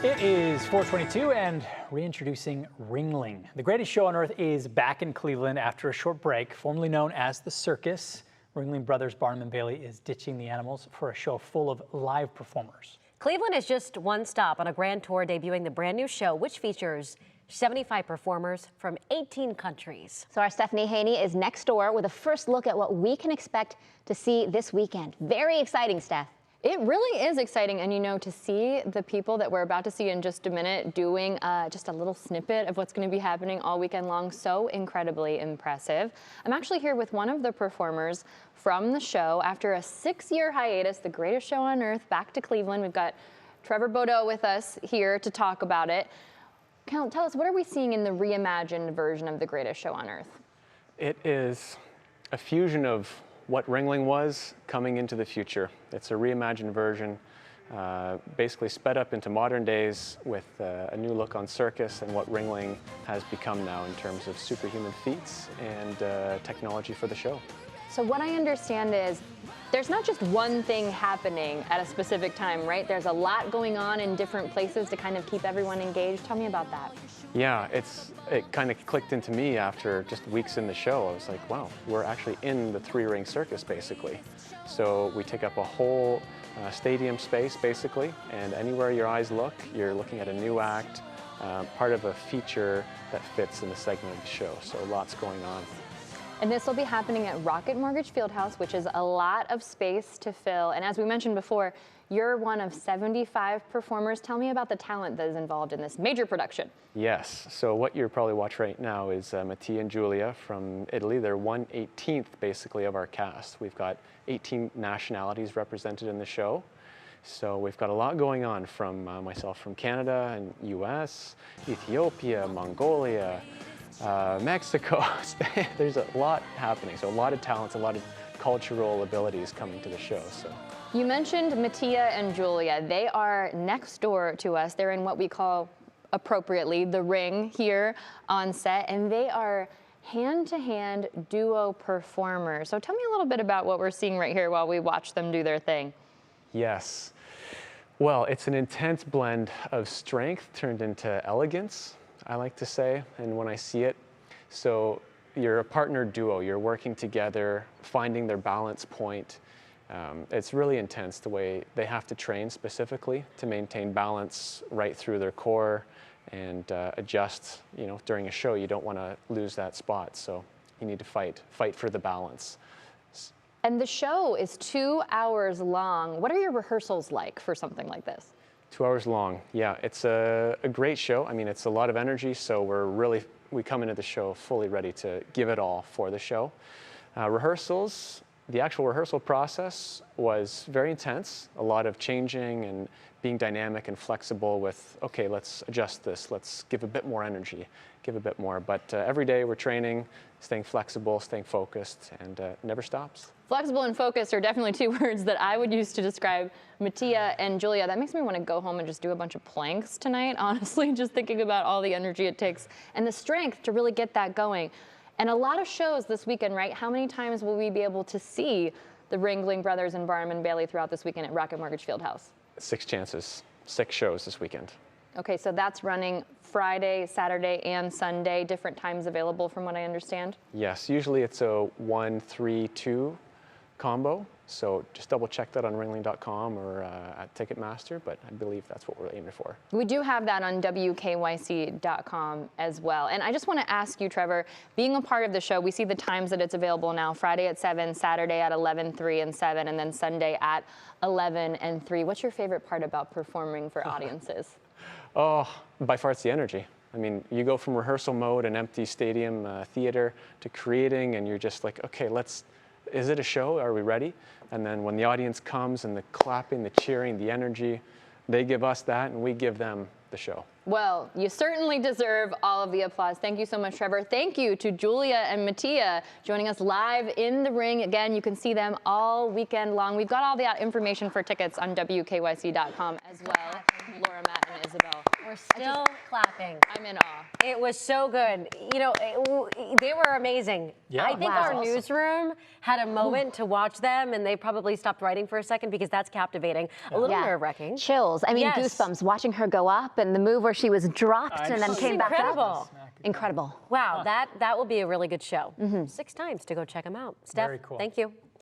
It is 4:22 and reintroducing Ringling. The greatest show on earth is back in Cleveland after a short break, formerly known as the circus. Ringling Brothers Barnum Bailey is ditching the animals for a show full of live performers. Cleveland is just one stop on a grand tour debuting the brand new show, which features 75 performers from 18 countries. So our Stephanie Haney is next door with a first look at what we can expect to see this weekend. Very exciting, Steph. It really is exciting, and you know, to see the people that we're about to see in just a minute doing just a little snippet of what's going to be happening all weekend long, so incredibly impressive. I'm actually here with one of the performers from the show. After a 6-year hiatus, the greatest show on earth, back to Cleveland. We've got Trevor Bodeau with us here to talk about it. Tell us, what are we seeing in the reimagined version of the greatest show on earth? It is a fusion of what Ringling was coming into the future. It's a reimagined version, basically sped up into modern days with a new look on circus and what Ringling has become now in terms of superhuman feats and technology for the show. So what I understand is there's not just one thing happening at a specific time, right? There's a lot going on in different places to kind of keep everyone engaged. Tell me about that. Yeah, it kind of clicked into me after just weeks in the show. I was like, wow, we're actually in the 3-ring circus basically. So we take up a whole stadium space basically, and anywhere your eyes look, you're looking at a new act, part of a feature that fits in the segment of the show. So lots going on. And this will be happening at Rocket Mortgage FieldHouse, which is a lot of space to fill. And as we mentioned before, you're one of 75 performers. Tell me about the talent that is involved in this major production. Yes, so what you're probably watching right now is Mattia and Giulia from Italy. They're 1/18 basically of our cast. We've got 18 nationalities represented in the show. So we've got a lot going on from myself from Canada and US, Ethiopia, Mongolia, Mexico. There's a lot happening, so a lot of talents, a lot of cultural abilities coming to the show. So you mentioned Mattia and Giulia. They are next door to us. They're in what we call appropriately the ring here on set, and they are hand-to-hand duo performers. So tell me a little bit about what we're seeing right here while we watch them do their thing. Yes, well, it's an intense blend of strength turned into elegance, I like to say, and when I see it, so you're a partner duo, you're working together, finding their balance point. It's really intense the way they have to train specifically to maintain balance right through their core and adjust. You know, during a show, you don't want to lose that spot, so you need to fight for the balance. And the show is 2 hours long. What are your rehearsals like for something like this? 2 hours long, yeah. It's a great show. I mean, it's a lot of energy, so we come into the show fully ready to give it all for the show. Rehearsals, the actual rehearsal process was very intense. A lot of changing and being dynamic and flexible with, okay, let's adjust this, let's give a bit more energy, give a bit more. But every day we're training, staying flexible, staying focused, and it never stops. Flexible and focused are definitely 2 words that I would use to describe Mattia and Giulia. That makes me want to go home and just do a bunch of planks tonight, honestly, just thinking about all the energy it takes and the strength to really get that going. And a lot of shows this weekend, right? How many times will we be able to see the Ringling Brothers and Barnum Bailey throughout this weekend at Rocket Mortgage FieldHouse? 6 chances, 6 shows this weekend. Okay, so that's running Friday, Saturday, and Sunday, different times available from what I understand? Yes, usually it's a 1-3-2 combo, so just double check that on ringling.com or at Ticketmaster, but I believe that's what we're aiming for. We do have that on WKYC.com as well. And I just want to ask you, Trevor, being a part of the show, we see the times that it's available now, Friday at 7, Saturday at 11, 3, and 7, and then Sunday at 11 and 3. What's your favorite part about performing for audiences? Oh, by far it's the energy. I mean, you go from rehearsal mode, an empty stadium theater, to creating, and you're just like, okay, is it a show? Are we ready? And then when the audience comes and the clapping, the cheering, the energy, they give us that and we give them the show. Well, you certainly deserve all of the applause. Thank you so much, Trevor. Thank you to Giulia and Mattia joining us live in the ring. Again, you can see them all weekend long. We've got all the information for tickets on WKYC.com as well. Laura, Matt, and Isabel. We're still clapping. I'm in awe. It was so good. You know, they were amazing. Yeah. I think Wow. our newsroom had a moment to watch them, and they probably stopped writing for a second because that's captivating. A little Yeah. nerve-wracking. Chills. I mean, Yes. goosebumps watching her go up and the move where she was dropped and then It's came back incredible. up. Incredible. Wow, that will be a really good show. 6 times to go check them out. Steph, Very cool. thank you.